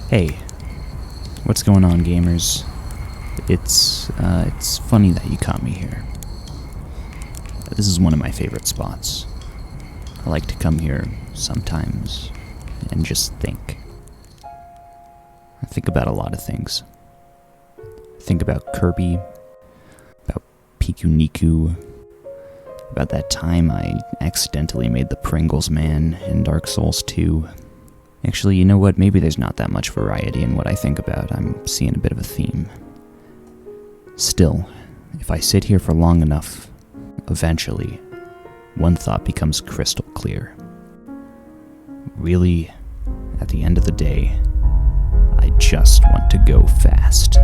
Hey, what's going on, gamers? It's funny that you caught me here. This is one of my favorite spots. I like to come here sometimes and just think. I think about a lot of things. I think about Kirby, about Piku Niku, about that time I accidentally made the Pringles man in Dark Souls 2. Actually, you know what? Maybe there's not that much variety in what I think about. I'm seeing a bit of a theme. Still, if I sit here for long enough, eventually, one thought becomes crystal clear. Really, at the end of the day, I just want to go fast.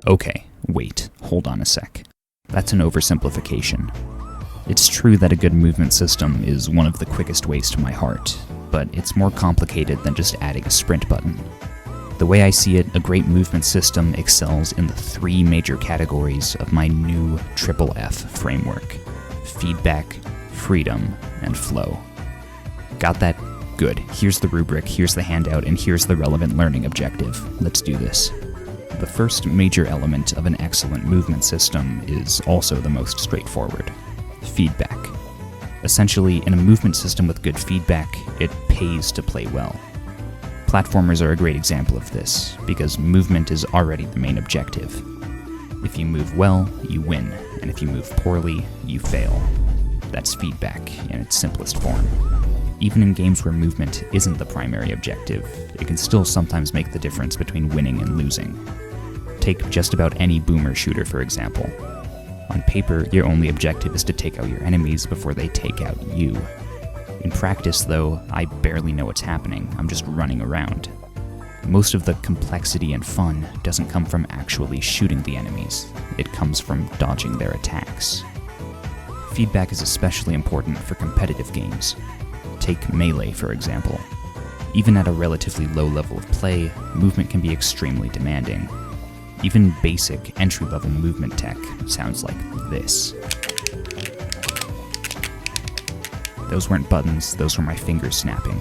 Okay, wait, hold on a sec. That's an oversimplification. It's true that a good movement system is one of the quickest ways to my heart, but it's more complicated than just adding a sprint button. The way I see it, a great movement system excels in the three major categories of my new FFF framework: feedback, freedom, and flow. Got that? Good. Here's the rubric, here's the handout, and here's the relevant learning objective. Let's do this. The first major element of an excellent movement system is also the most straightforward: feedback. Essentially, in a movement system with good feedback, it pays to play well. Platformers are a great example of this, because movement is already the main objective. If you move well, you win, and if you move poorly, you fail. That's feedback in its simplest form. Even in games where movement isn't the primary objective, it can still sometimes make the difference between winning and losing. Take just about any boomer shooter, for example. On paper, your only objective is to take out your enemies before they take out you. In practice, though, I barely know what's happening. I'm just running around. Most of the complexity and fun doesn't come from actually shooting the enemies. It comes from dodging their attacks. Feedback is especially important for competitive games. Take Melee, for example. Even at a relatively low level of play, movement can be extremely demanding. Even basic, entry-level movement tech sounds like this. Those weren't buttons, those were my fingers snapping.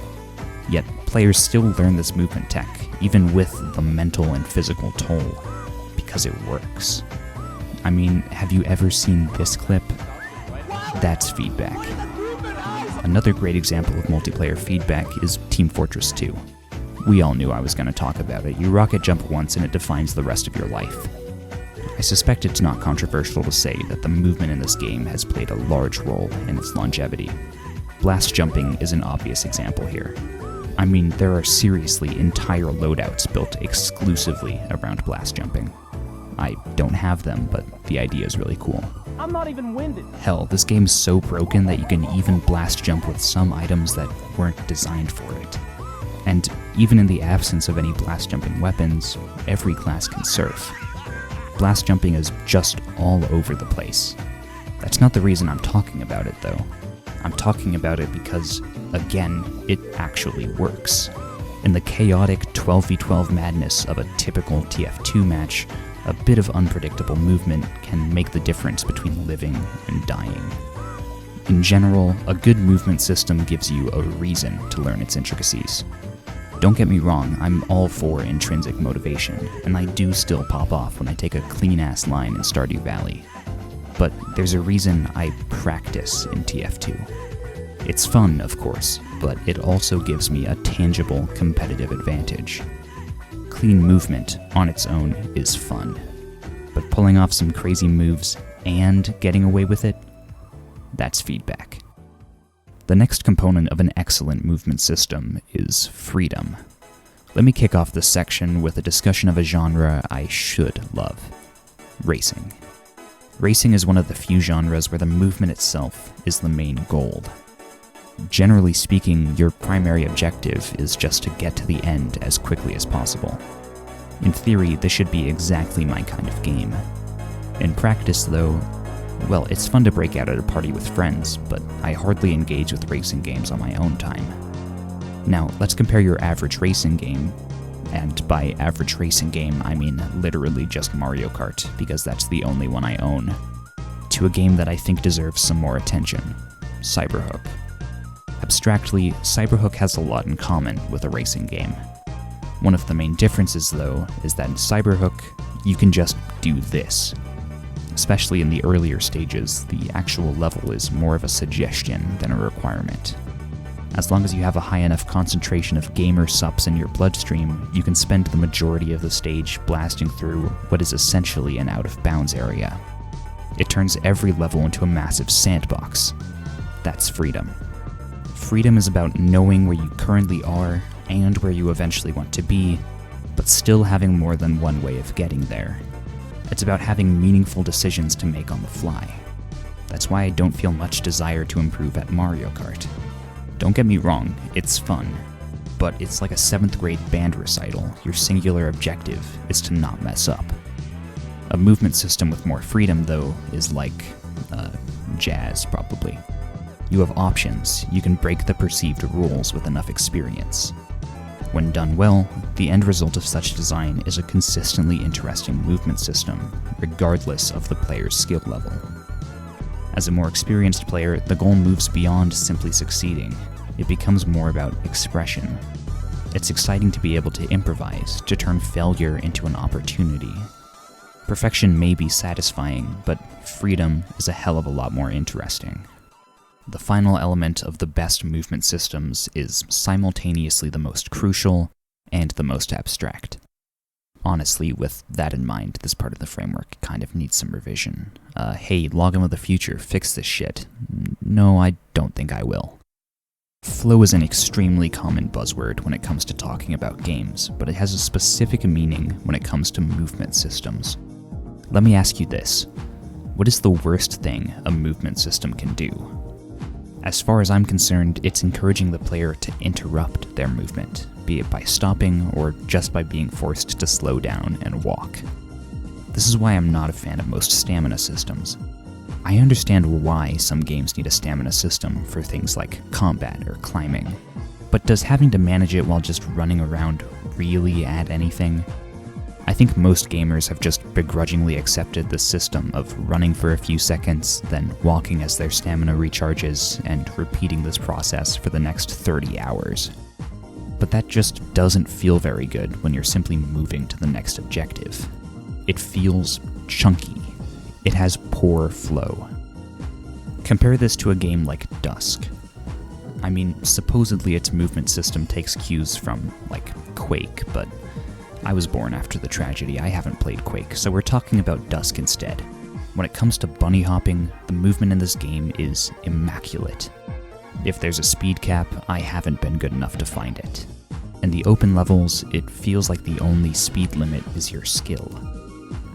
Yet, players still learn this movement tech, even with the mental and physical toll, because it works. I mean, have you ever seen this clip? That's feedback. Another great example of multiplayer feedback is Team Fortress 2. We all knew I was going to talk about it. You rocket jump once and it defines the rest of your life. I suspect it's not controversial to say that the movement in this game has played a large role in its longevity. Blast jumping is an obvious example here. I mean, there are seriously entire loadouts built exclusively around blast jumping. I don't have them, but the idea is really cool. I'm not even winded. Hell, this game's so broken that you can even blast jump with some items that weren't designed for it. And even in the absence of any blast jumping weapons, every class can surf. Blast jumping is just all over the place. That's not the reason I'm talking about it, though. I'm talking about it because, again, it actually works. In the chaotic 12v12 madness of a typical TF2 match, a bit of unpredictable movement can make the difference between living and dying. In general, a good movement system gives you a reason to learn its intricacies. Don't get me wrong, I'm all for intrinsic motivation, and I do still pop off when I take a clean-ass line in Stardew Valley. But there's a reason I practice in TF2. It's fun, of course, but it also gives me a tangible competitive advantage. Clean movement on its own is fun, but pulling off some crazy moves and getting away with it, that's feedback. The next component of an excellent movement system is freedom. Let me kick off this section with a discussion of a genre I should love: racing. Racing is one of the few genres where the movement itself is the main goal. Generally speaking, your primary objective is just to get to the end as quickly as possible. In theory, this should be exactly my kind of game. In practice, though, Well, it's fun to break out at a party with friends, but I hardly engage with racing games on my own time. Now, let's compare your average racing game, and by average racing game, I mean literally just Mario Kart, because that's the only one I own, to a game that I think deserves some more attention, Cyberhook. Abstractly, Cyberhook has a lot in common with a racing game. One of the main differences, though, is that in Cyberhook, you can just do this. Especially in the earlier stages, the actual level is more of a suggestion than a requirement. As long as you have a high enough concentration of gamer sups in your bloodstream, you can spend the majority of the stage blasting through what is essentially an out-of-bounds area. It turns every level into a massive sandbox. That's freedom. Freedom is about knowing where you currently are and where you eventually want to be, but still having more than one way of getting there. It's about having meaningful decisions to make on the fly. That's why I don't feel much desire to improve at Mario Kart. Don't get me wrong, it's fun, but it's like a 7th grade band recital. Your singular objective is to not mess up. A movement system with more freedom, though, is like, jazz, probably. You have options. You can break the perceived rules with enough experience. When done well, the end result of such design is a consistently interesting movement system, regardless of the player's skill level. As a more experienced player, the goal moves beyond simply succeeding. It becomes more about expression. It's exciting to be able to improvise, to turn failure into an opportunity. Perfection may be satisfying, but freedom is a hell of a lot more interesting. The final element of the best movement systems is simultaneously the most crucial and the most abstract. Honestly, with that in mind, this part of the framework kind of needs some revision. Hey, Logum of the Future, fix this shit. No, I don't think I will. Flow is an extremely common buzzword when it comes to talking about games, but it has a specific meaning when it comes to movement systems. Let me ask you this. What is the worst thing a movement system can do? As far as I'm concerned, it's encouraging the player to interrupt their movement, be it by stopping or just by being forced to slow down and walk. This is why I'm not a fan of most stamina systems. I understand why some games need a stamina system for things like combat or climbing, but does having to manage it while just running around really add anything? I think most gamers have just begrudgingly accepted the system of running for a few seconds, then walking as their stamina recharges, and repeating this process for the next 30 hours. But that just doesn't feel very good when you're simply moving to the next objective. It feels chunky. It has poor flow. Compare this to a game like Dusk. I mean, supposedly its movement system takes cues from, like, Quake, but I was born after the tragedy. I haven't played Quake, so we're talking about Dusk instead. When it comes to bunny hopping, the movement in this game is immaculate. If there's a speed cap, I haven't been good enough to find it. In the open levels, it feels like the only speed limit is your skill,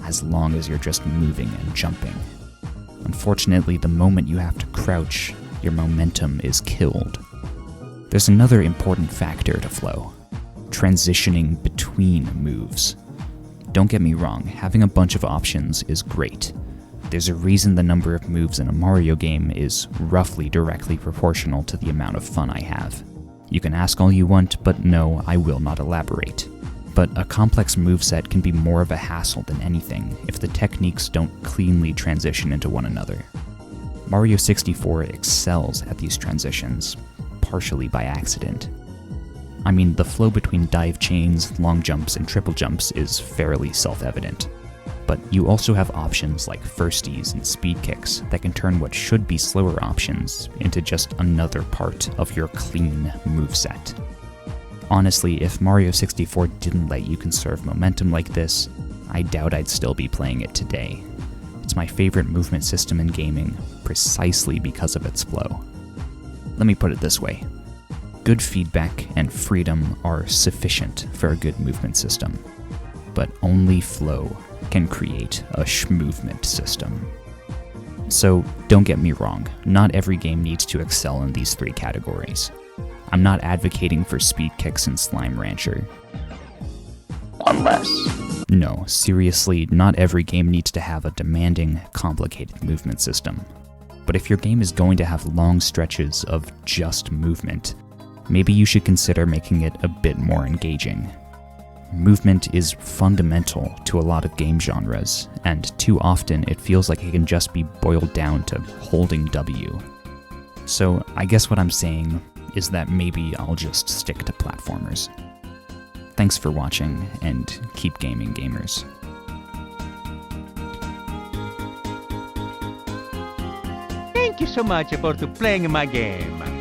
as long as you're just moving and jumping. Unfortunately, the moment you have to crouch, your momentum is killed. There's another important factor to flow: transitioning between moves. Don't get me wrong, having a bunch of options is great. There's a reason the number of moves in a Mario game is roughly directly proportional to the amount of fun I have. You can ask all you want, but no, I will not elaborate. But a complex moveset can be more of a hassle than anything if the techniques don't cleanly transition into one another. Mario 64 excels at these transitions, partially by accident. I mean, the flow between dive chains, long jumps, and triple jumps is fairly self-evident. But you also have options like firsties and speed kicks that can turn what should be slower options into just another part of your clean moveset. Honestly, if Mario 64 didn't let you conserve momentum like this, I doubt I'd still be playing it today. It's my favorite movement system in gaming, precisely because of its flow. Let me put it this way. Good feedback and freedom are sufficient for a good movement system, but only flow can create a movement system. So don't get me wrong, not every game needs to excel in these three categories. I'm not advocating for speed kicks in Slime Rancher. Unless No, seriously, not every game needs to have a demanding, complicated movement system. But if your game is going to have long stretches of just movement, maybe you should consider making it a bit more engaging. Movement is fundamental to a lot of game genres, and too often it feels like it can just be boiled down to holding W. So I guess what I'm saying is that maybe I'll just stick to platformers. Thanks for watching, and keep gaming, gamers. Thank you so much for playing my game.